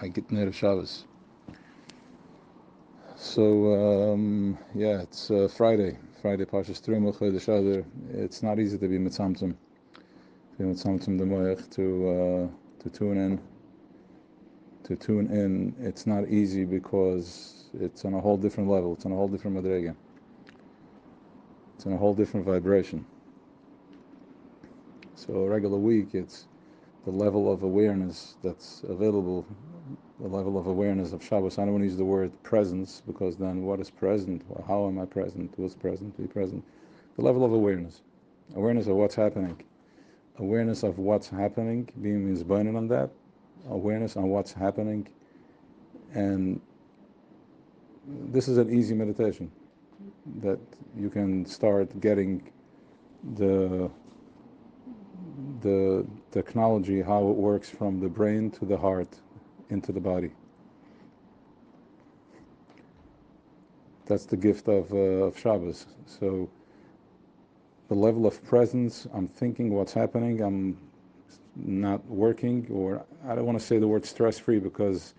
I get near Shabbos. So it's Friday. Parshas Tרוuma Chodesh Adar. It's not easy to be mitzamtzem. The moich to tune in. It's not easy because it's on a whole different level. It's on a whole different madrega. It's on a whole different vibration. So a regular week, it's the level of awareness that's available, the level of awareness of Shabbos. I don't want to use the word presence, because then what is present? Well, how am I present? What's present? Be present. The level of awareness. Awareness of what's happening. Awareness of what's happening, being means binding on that. Awareness on what's happening. And this is an easy meditation that you can start getting the technology, how it works from the brain to the heart into the body. That's the gift of Shabbos. So the level of presence, I'm thinking what's happening, I'm not working, or I don't want to say the word stress-free, because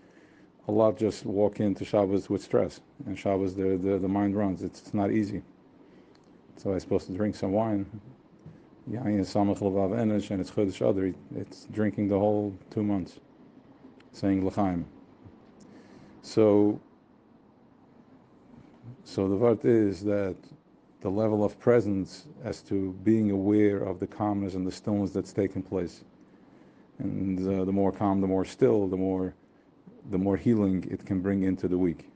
a lot just walk into Shabbos with stress, and Shabbos the mind runs. It's not easy. So I'm supposed to drink some wine. And it's Chodesh Adar. It's drinking the whole 2 months, saying l'chaim. So the word is that the level of presence as to being aware of the calmness and the stillness that's taking place. And the more calm, the more still, the more healing it can bring into the week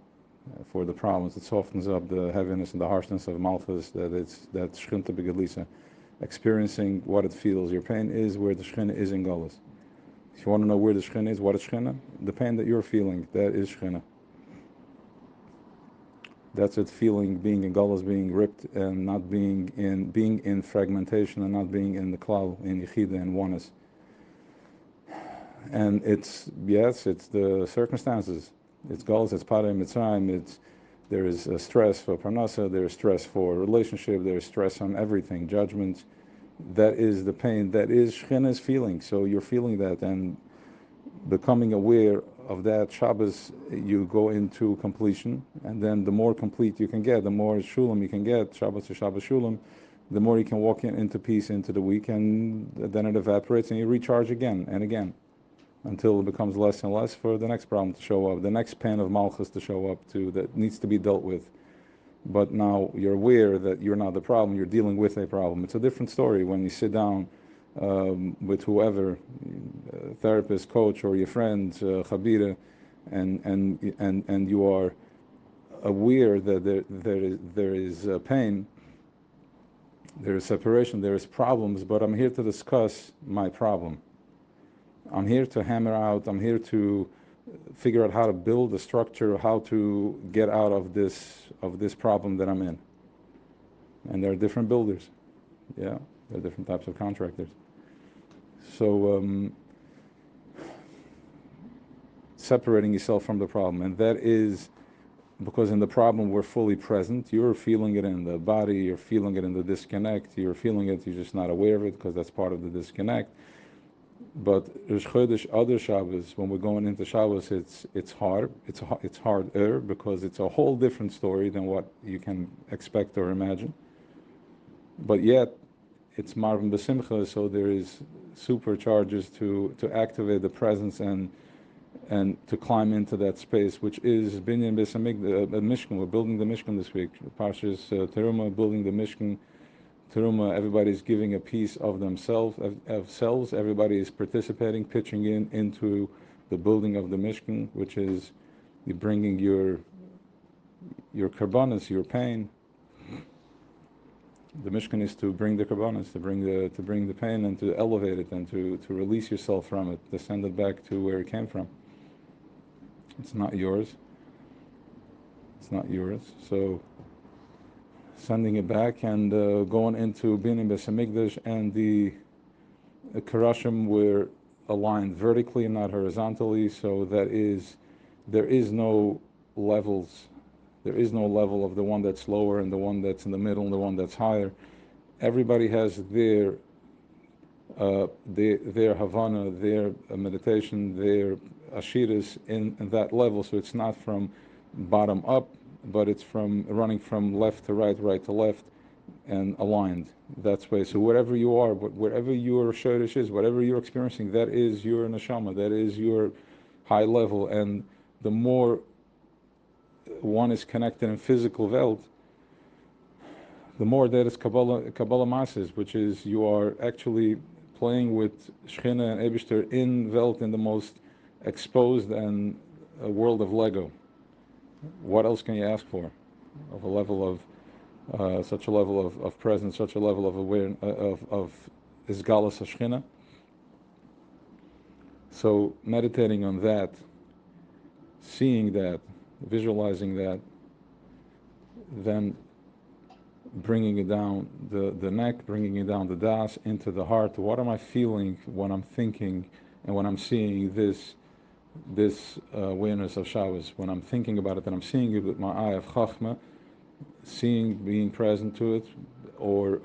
for the problems. It softens up the heaviness and the harshness of Malchus, that Shchinta Begelisa, experiencing what it feels. Your pain is where the Shchina is in Golas. If you want to know where the Shchina is, what is Shchina? The pain that you're feeling, that is Shchina. That's it, feeling, being in Golas, being ripped, and not being in fragmentation, and not being in the klal, in Yechida and oneness. And it's the circumstances. It's Golas, it's Parei Mitzrayim, there is stress for Parnasa, there is stress for relationship, there is stress on everything, judgments. That is the pain, that is Shechina's feeling. So you're feeling that, and becoming aware of that, Shabbos, you go into completion, and then the more complete you can get, the more shulam you can get, Shabbos to Shabbos shulam, the more you can walk into peace into the week, and then it evaporates, and you recharge again and again, until it becomes less and less for the next problem to show up, the next pain of Malchus to show up to, that needs to be dealt with. But now you're aware that you're not the problem, you're dealing with a problem. It's a different story when you sit down with whoever, therapist, coach, or your friend, Chabira, and you are aware that there is pain, there is separation, there is problems, but I'm here to discuss my problem. I'm here to hammer out, I'm here to figure out how to build a structure, how to get out of this problem that I'm in. And there are different builders. Yeah, there are different types of contractors. So separating yourself from the problem, and that is because in the problem we're fully present. You're feeling it in the body, you're feeling it in the disconnect, you're feeling it, you're just not aware of it because that's part of the disconnect. But Rosh Chodesh Adar Shabbos, when we're going into Shabbos, it's hard. It's harder because it's a whole different story than what you can expect or imagine. But yet, it's Marvin B'Simcha, so there is supercharges to activate the presence and to climb into that space, which is Bnei Mishkan. We're building the Mishkan this week. Parshas Teruma, building the Mishkan. Teruma, everybody's giving a piece of themselves, everybody is participating, pitching into the building of the Mishkan, which is you bringing your karbanos, your pain. The Mishkan is to bring the karbanos, to bring the pain, and to elevate it, and to release yourself from it, to send it back to where it came from. It's not yours. So sending it back and going into Bnei Beis and the Karashim were aligned vertically and not horizontally, so there is no levels. There is no level of the one that's lower and the one that's in the middle and the one that's higher. Everybody has their Havana, their meditation, their ashiras in that level. So it's not from bottom up, but it's from running from left to right, right to left, and aligned. That's way. So wherever you are, wherever your shorish is, whatever you're experiencing, that is your neshama. That is your high level. And the more one is connected in physical world, the more that is Kabbalah masses, which is you are actually playing with Shechina and Eibishter in Welt, in the most exposed and world of Lego. What else can you ask for? Of a level of such a level of presence, such a level of awareness of Isgalas Shechina. So meditating on that, seeing that, visualizing that, then bringing it down the neck, bringing it down the das, into the heart. What am I feeling when I'm thinking and when I'm seeing this awareness of Shabbos? When I'm thinking about it and I'm seeing it with my eye of Chachma, seeing, being present to it, or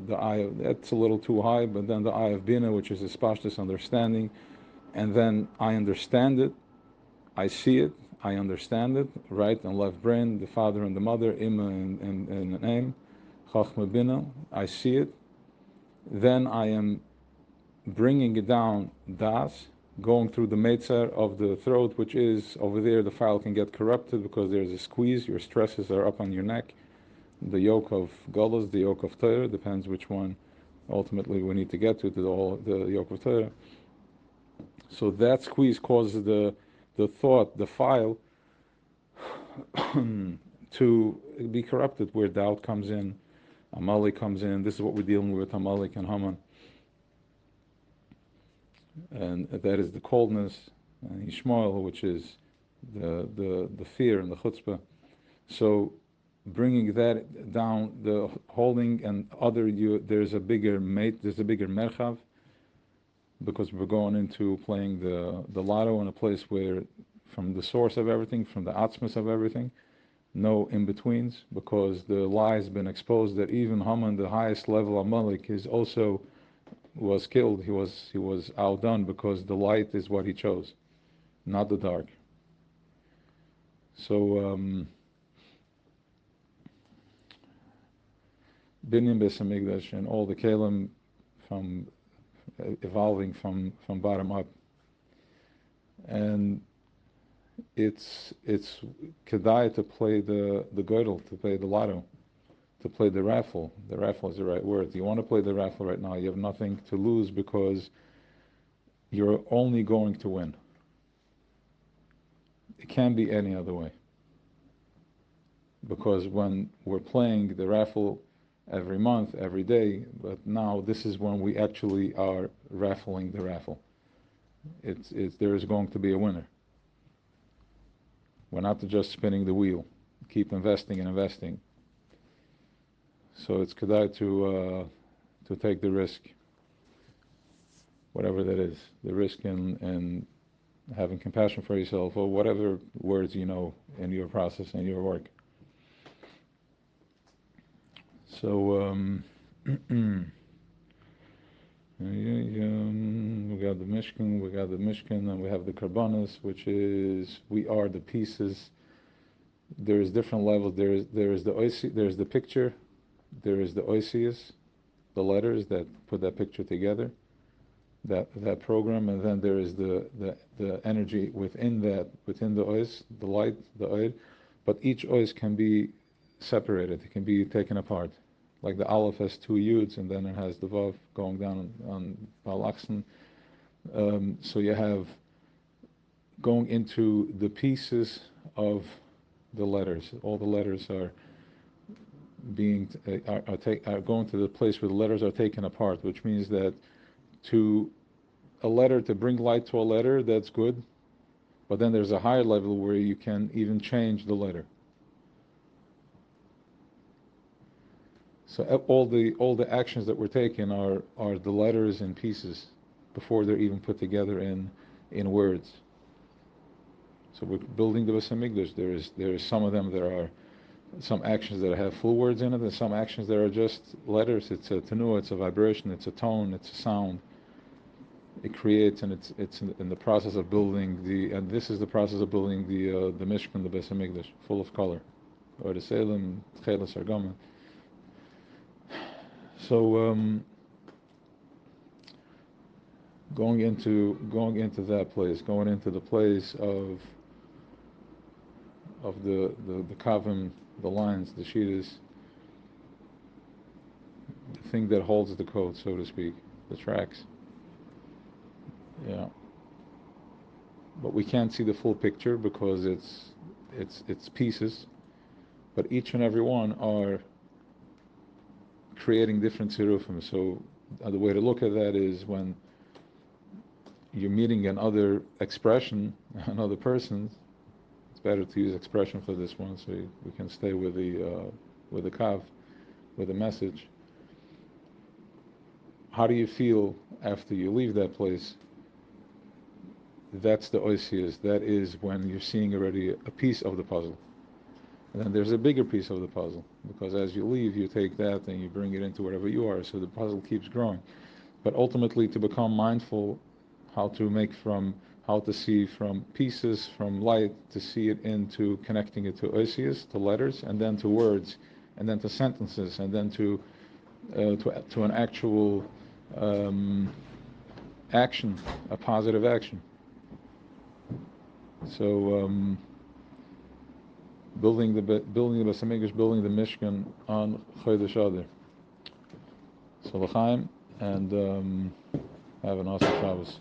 the eye of, that's a little too high, but then the eye of Bina, which is a spashtus understanding, and then I understand it, I see it, I understand it, right and left brain, the father and the mother, Ima and an Aim, Chachma Bina, I see it. Then I am bringing it down, Das, going through the Meitzar of the throat, which is over there. The file can get corrupted because there's a squeeze, your stresses are up on your neck. The yoke of Golos, the yoke of Torah, depends which one ultimately we need to get to the yoke of Torah. So that squeeze causes the thought, the file, to be corrupted, where doubt comes in, Amalek comes in. This is what we're dealing with, Amalek and Haman. And that is the coldness, and Ishmael, which is the fear and the chutzpah. So bringing that down, the holding and other, there's a bigger merchav, because we're going into playing the lotto in a place where, from the source of everything, from the atzmas of everything, no in-betweens, because the lie has been exposed that even Haman, the highest level of Amalek, was killed. He was outdone, because the light is what he chose, not the dark. So Binyan Beis Hamikdash and all the kelim from evolving from bottom up, and it's kedai to play the girdle, to play the lotto, to play the raffle. The raffle is the right word. You want to play the raffle right now, you have nothing to lose, because you're only going to win. It can't be any other way. Because when we're playing the raffle every month, every day, but now this is when we actually are raffling the raffle. There is going to be a winner. We're not just spinning the wheel. Keep investing and investing. So it's kedai to take the risk, whatever that is, the risk in having compassion for yourself, or whatever words you know in your process and your work. So we got the Mishkan, and we have the Karbanis, which is, we are the pieces. There is different levels. There is the picture. There is the oisius, the letters that put that picture together, that program, and then there is the energy within the ois, the light, the oid. But each ois can be separated. It can be taken apart. Like the aleph has two yuds, and then it has the vav going down on balaksan. So you have going into the pieces of the letters. All the letters are going to the place where the letters are taken apart, which means that to bring light to a letter, that's good, but then there's a higher level where you can even change the letter. So all the actions that we're taking are the letters in pieces before they're even put together in words. So we're building the Beis Hamikdash. There is some of them that are some actions that have full words in it, and some actions that are just letters. It's a tenua, it's a vibration, it's a tone, it's a sound. it creates, and it's in the process of building and this is the process of building the Mishkan, the Beis Hamikdash, full of color, or the Salem, Tchelas Argama. So going into that place, going into the place of the kavim, the lines, the shitas, the thing that holds the code, so to speak, the tracks. Yeah. But we can't see the full picture because it's pieces. But each and every one are creating different sirufim. So the way to look at that is when you're meeting another expression, another person. It's better to use expression for this one, so we can stay with the kav, with the message. How do you feel after you leave that place? That's the oisias. That is when you're seeing already a piece of the puzzle. And then there's a bigger piece of the puzzle, because as you leave, you take that and you bring it into wherever you are, so the puzzle keeps growing. But ultimately, to become mindful, how to see from pieces, from light, to see it into connecting it to oisias, to letters, and then to words, and then to sentences, and then to an actual action, a positive action. So building the Beis Hamikdash, building the Mishkan on Chodesh Adar. So l'chaim, and have an awesome Shabbos.